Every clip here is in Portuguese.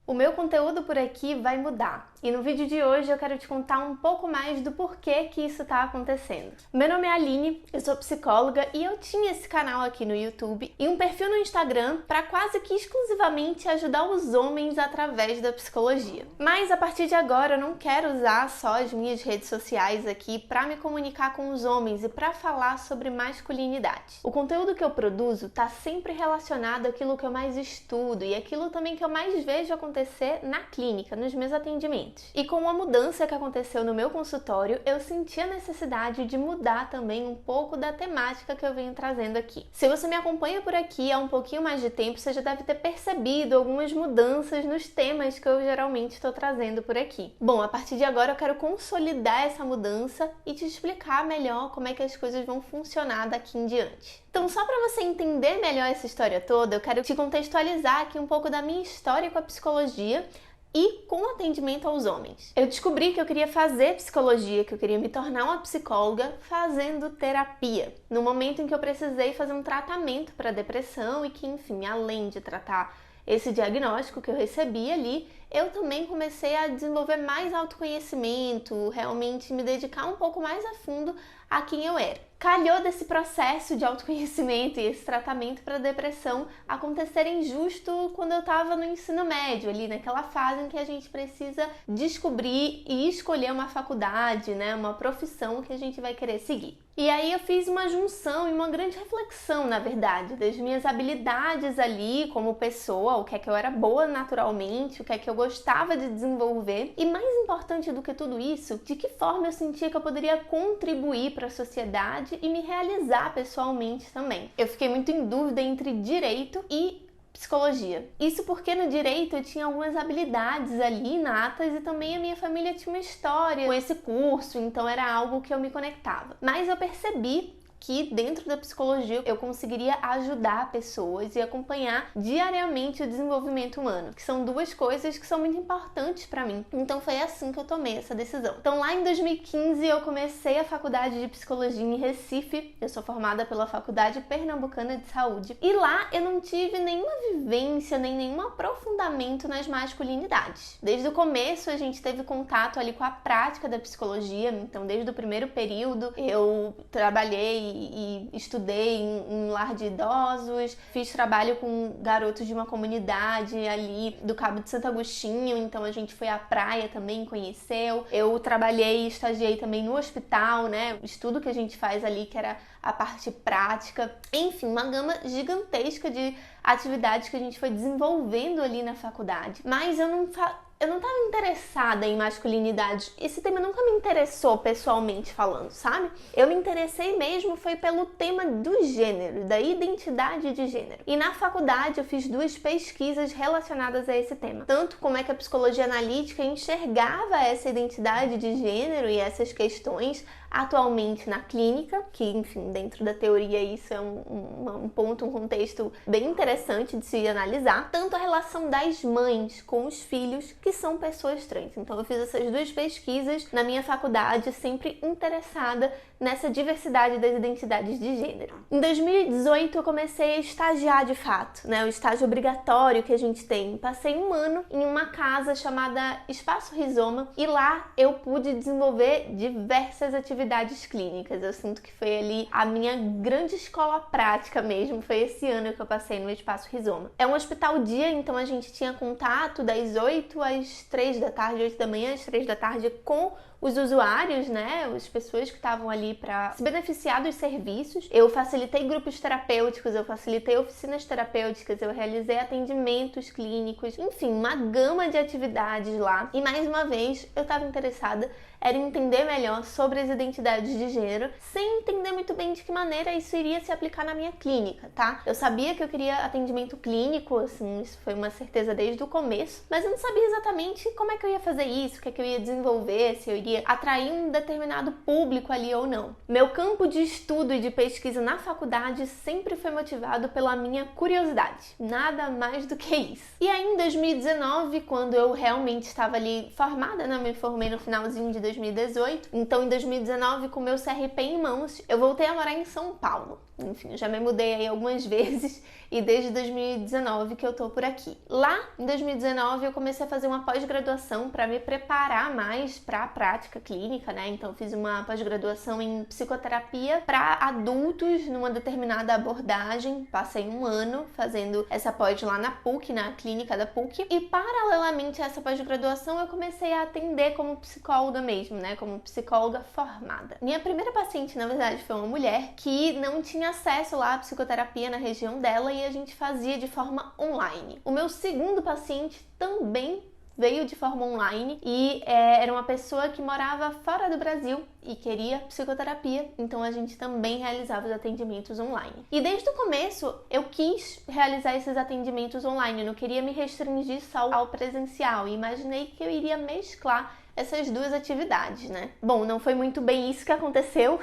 O meu conteúdo por aqui vai mudar e no vídeo de hoje eu quero te contar um pouco mais do porquê que isso está acontecendo. Meu nome é Aline, eu sou psicóloga e eu tinha esse canal aqui no YouTube e um perfil no Instagram para quase que exclusivamente ajudar os homens através da psicologia. Mas a partir de agora eu não quero usar só as minhas redes sociais aqui para me comunicar com os homens e para falar sobre masculinidade. O conteúdo que eu produzo está sempre relacionado àquilo que eu mais estudo e aquilo também que eu mais vejo acontecer na clínica, nos meus atendimentos. E com a mudança que aconteceu no meu consultório, eu senti a necessidade de mudar também um pouco da temática que eu venho trazendo aqui. Se você me acompanha por aqui há um pouquinho mais de tempo, você já deve ter percebido algumas mudanças nos temas que eu geralmente estou trazendo por aqui. Bom, a partir de agora eu quero consolidar essa mudança e te explicar melhor como é que as coisas vão funcionar daqui em diante. Então, só para você entender melhor essa história toda, eu quero te contextualizar aqui um pouco da minha história com a psicologia e com o atendimento aos homens. Eu descobri que eu queria fazer psicologia, que eu queria me tornar uma psicóloga fazendo terapia. No momento em que eu precisei fazer um tratamento para depressão e que, enfim, além de tratar esse diagnóstico que eu recebi ali, eu também comecei a desenvolver mais autoconhecimento, realmente me dedicar um pouco mais a fundo a quem eu era. Calhou desse processo de autoconhecimento e esse tratamento para depressão acontecerem justo quando eu estava no ensino médio, ali naquela fase em que a gente precisa descobrir e escolher uma faculdade, né, uma profissão que a gente vai querer seguir. E aí eu fiz uma junção e uma grande reflexão, na verdade, das minhas habilidades ali como pessoa, o que é que eu era boa naturalmente, o que é que eu gostava de desenvolver e, mais importante do que tudo isso, de que forma eu sentia que eu poderia contribuir para a sociedade e me realizar pessoalmente também. Eu fiquei muito em dúvida entre direito e psicologia. Isso porque no direito eu tinha algumas habilidades ali inatas e também a minha família tinha uma história com esse curso, então era algo que eu me conectava. Mas eu percebi que dentro da psicologia eu conseguiria ajudar pessoas e acompanhar diariamente o desenvolvimento humano, que são duas coisas que são muito importantes para mim. Então foi assim que eu tomei essa decisão. Então lá em 2015 eu comecei a faculdade de psicologia em Recife. Eu sou formada pela Faculdade Pernambucana de Saúde e lá eu não tive nenhuma vivência nem nenhum aprofundamento nas masculinidades. Desde o começo a gente teve contato ali com a prática da psicologia, então desde o primeiro período eu trabalhei e estudei em lar de idosos, fiz trabalho com garotos de uma comunidade ali do Cabo de Santo Agostinho, então a gente foi à praia também, conheceu. Eu trabalhei e estagiei também no hospital, né? O estudo que a gente faz ali, que era a parte prática. Enfim, uma gama gigantesca de atividades que a gente foi desenvolvendo ali na faculdade. Mas eu não estava interessada em masculinidade. Esse tema nunca me interessou pessoalmente falando, sabe? Eu me interessei mesmo foi pelo tema do gênero, da identidade de gênero. E na faculdade eu fiz duas pesquisas relacionadas a esse tema. Tanto como é que a psicologia analítica enxergava essa identidade de gênero e essas questões atualmente na clínica, que, enfim, dentro da teoria isso é um ponto, um contexto bem interessante de se analisar, tanto a relação das mães com os filhos, que são pessoas trans. Então eu fiz essas duas pesquisas na minha faculdade, sempre interessada nessa diversidade das identidades de gênero. Em 2018 eu comecei a estagiar de fato, né? O estágio obrigatório que a gente tem. Passei um ano em uma casa chamada Espaço Rizoma e lá eu pude desenvolver diversas atividades clínicas. Eu sinto que foi ali a minha grande escola prática mesmo, foi esse ano que eu passei no Espaço Rizoma. É um hospital dia, então a gente tinha contato das 8 às 3 da tarde, 8 da manhã às 3 da tarde com os usuários, né, as pessoas que estavam ali para se beneficiar dos serviços. Eu facilitei grupos terapêuticos, eu facilitei oficinas terapêuticas, eu realizei atendimentos clínicos, enfim, uma gama de atividades lá. E mais uma vez, eu estava interessada era entender melhor sobre as identidades de gênero, sem entender muito bem de que maneira isso iria se aplicar na minha clínica, tá? Eu sabia que eu queria atendimento clínico, assim, isso foi uma certeza desde o começo, mas eu não sabia exatamente como é que eu ia fazer isso, o que é que eu ia desenvolver, se eu iria atrair um determinado público ali ou não. Meu campo de estudo e de pesquisa na faculdade sempre foi motivado pela minha curiosidade, nada mais do que isso. E aí em 2019, quando eu realmente estava ali formada, né, me formei no finalzinho de 2018, então em 2019, com meu CRP em mãos, eu voltei a morar em São Paulo. Enfim, eu já me mudei aí algumas vezes e desde 2019 que eu tô por aqui. Lá em 2019 eu comecei a fazer uma pós-graduação para me preparar mais para a prática clínica, né? Então eu fiz uma pós-graduação em psicoterapia para adultos numa determinada abordagem. Passei um ano fazendo essa pós lá na PUC, na clínica da PUC, e paralelamente a essa pós-graduação eu comecei a atender como psicóloga mesmo, né? Como psicóloga formada. Minha primeira paciente, na verdade, foi uma mulher que não tinha acesso lá à psicoterapia na região dela e a gente fazia de forma online. O meu segundo paciente também veio de forma online e era uma pessoa que morava fora do Brasil e queria psicoterapia, então a gente também realizava os atendimentos online. E desde o começo eu quis realizar esses atendimentos online, eu não queria me restringir só ao presencial e imaginei que eu iria mesclar essas duas atividades, né? Bom, não foi muito bem isso que aconteceu.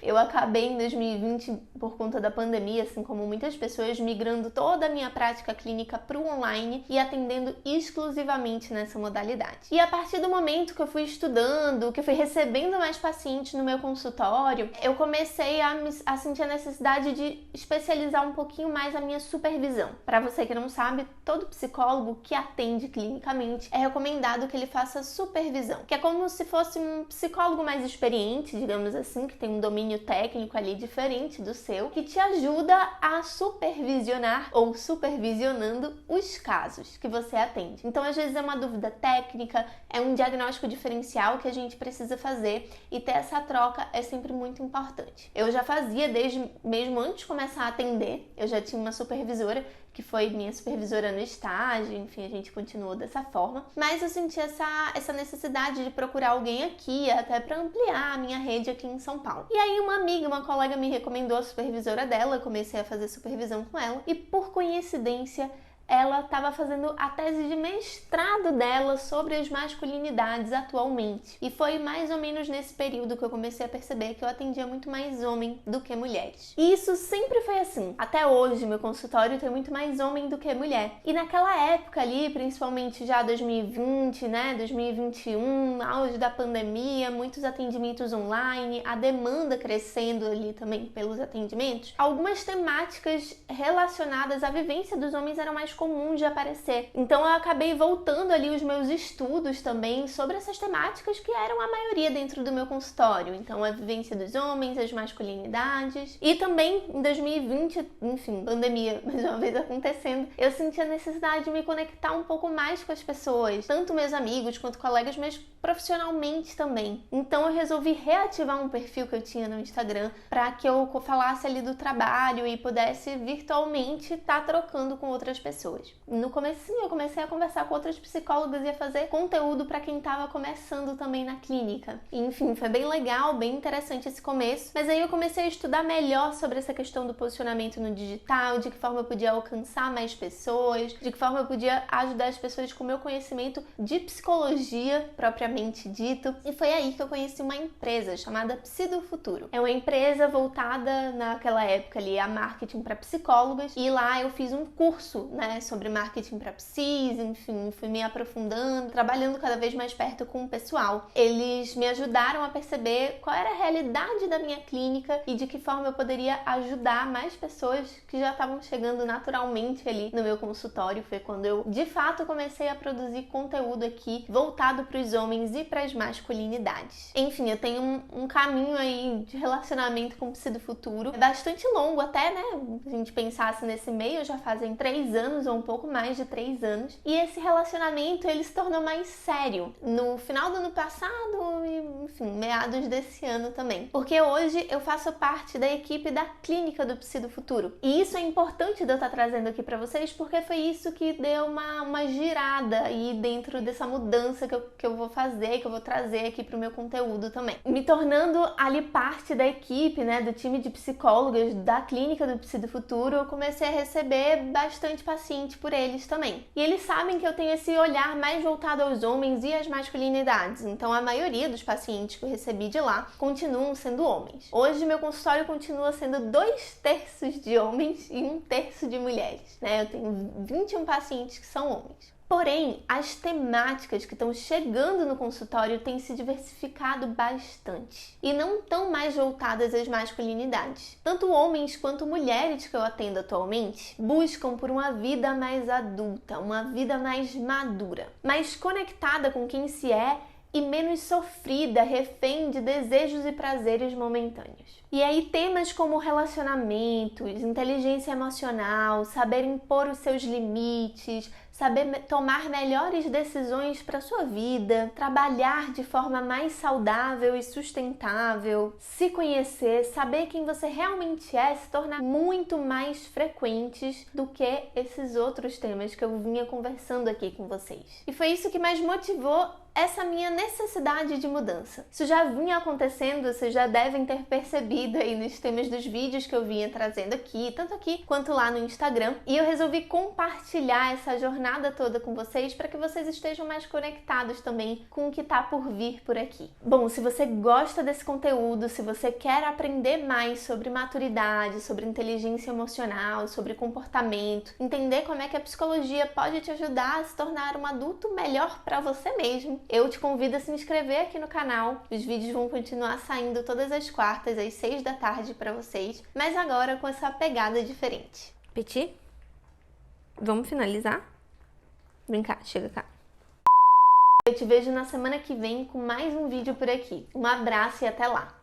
Eu acabei em 2020, por conta da pandemia, assim como muitas pessoas, migrando toda a minha prática clínica para o online e atendendo exclusivamente nessa modalidade. E a partir do momento que eu fui estudando, que eu fui recebendo mais pacientes no meu consultório, eu comecei a sentir a necessidade de especializar um pouquinho mais a minha supervisão. Para você que não sabe, todo psicólogo que atende clinicamente é recomendado que ele faça supervisão, que é como se fosse um psicólogo mais experiente, digamos assim, que tem um domínio técnico ali diferente do seu, que te ajuda a supervisionar ou supervisionando os casos que você atende. Então, às vezes é uma dúvida técnica, é um diagnóstico diferencial que a gente precisa fazer e ter essa troca é sempre muito importante. Eu já fazia desde mesmo antes de começar a atender, eu já tinha uma supervisora que foi minha supervisora no estágio, enfim, a gente continuou dessa forma. Mas eu senti essa necessidade de procurar alguém aqui, até para ampliar a minha rede aqui em São Paulo. E aí uma colega me recomendou a supervisora dela, eu comecei a fazer supervisão com ela e por coincidência ela estava fazendo a tese de mestrado dela sobre as masculinidades atualmente. E foi mais ou menos nesse período que eu comecei a perceber que eu atendia muito mais homem do que mulheres. E isso sempre foi assim. Até hoje, meu consultório tem muito mais homem do que mulher. E naquela época ali, principalmente já 2020, né, 2021, auge da pandemia, muitos atendimentos online, a demanda crescendo ali também pelos atendimentos, algumas temáticas relacionadas à vivência dos homens eram mais comum de aparecer. Então eu acabei voltando ali os meus estudos também sobre essas temáticas que eram a maioria dentro do meu consultório. Então a vivência dos homens, as masculinidades. E também em 2020, enfim, pandemia mais uma vez acontecendo, eu senti a necessidade de me conectar um pouco mais com as pessoas, tanto meus amigos quanto colegas, mas profissionalmente também. Então eu resolvi reativar um perfil que eu tinha no Instagram para que eu falasse ali do trabalho e pudesse virtualmente estar trocando com outras pessoas. No comecinho eu comecei a conversar com outras psicólogas e a fazer conteúdo para quem estava começando também na clínica. E, enfim, foi bem legal, bem interessante esse começo, mas aí eu comecei a estudar melhor sobre essa questão do posicionamento no digital, de que forma eu podia alcançar mais pessoas, de que forma eu podia ajudar as pessoas com o meu conhecimento de psicologia propriamente dito. E foi aí que eu conheci uma empresa chamada Psi do Futuro. É uma empresa voltada naquela época ali a marketing para psicólogas e lá eu fiz um curso, né, sobre marketing para psis, enfim, fui me aprofundando, trabalhando cada vez mais perto com o pessoal. Eles me ajudaram a perceber qual era a realidade da minha clínica e de que forma eu poderia ajudar mais pessoas que já estavam chegando naturalmente ali no meu consultório. Foi quando eu, de fato, comecei a produzir conteúdo aqui voltado para os homens e para as masculinidades. Enfim, eu tenho um caminho aí de relacionamento com o Psi do Futuro. É bastante longo até, né? Se a gente pensasse nesse meio, já fazem 3 anos ou um pouco mais de 3 anos. E esse relacionamento, ele se tornou mais sério no final do ano passado e, enfim, meados desse ano também. Porque hoje eu faço parte da equipe da clínica do Psi do Futuro. E isso é importante de eu estar trazendo aqui pra vocês, porque foi isso que deu uma girada aí dentro dessa mudança que eu vou fazer, que eu vou trazer aqui pro meu conteúdo também. Me tornando ali parte da equipe, né, do time de psicólogas da clínica do Psi do Futuro, eu comecei a receber bastante paciente por eles também. E eles sabem que eu tenho esse olhar mais voltado aos homens e às masculinidades, então a maioria dos pacientes que eu recebi de lá continuam sendo homens. Hoje meu consultório continua sendo 2/3 de homens e 1/3 de mulheres, né? Eu tenho 21 pacientes que são homens. Porém, as temáticas que estão chegando no consultório têm se diversificado bastante e não estão mais voltadas às masculinidades. Tanto homens quanto mulheres que eu atendo atualmente buscam por uma vida mais adulta, uma vida mais madura, mais conectada com quem se é e menos sofrida, refém de desejos e prazeres momentâneos. E aí temas como relacionamentos, inteligência emocional, saber impor os seus limites, saber tomar melhores decisões para sua vida, trabalhar de forma mais saudável e sustentável, se conhecer, saber quem você realmente é, se tornar muito mais frequentes do que esses outros temas que eu vinha conversando aqui com vocês. E foi isso que mais motivou essa minha necessidade de mudança. Isso já vinha acontecendo, vocês já devem ter percebido aí nos temas dos vídeos que eu vinha trazendo aqui, tanto aqui quanto lá no Instagram. E eu resolvi compartilhar essa jornada toda com vocês para que vocês estejam mais conectados também com o que tá por vir por aqui. Bom, se você gosta desse conteúdo, se você quer aprender mais sobre maturidade, sobre inteligência emocional, sobre comportamento, entender como é que a psicologia pode te ajudar a se tornar um adulto melhor para você mesmo, eu te convido a se inscrever aqui no canal. Os vídeos vão continuar saindo todas as quartas às 6 da tarde para vocês, mas agora com essa pegada diferente. Petit, vamos finalizar? Vem cá, chega cá. Eu te vejo na semana que vem com mais um vídeo por aqui. Um abraço e até lá!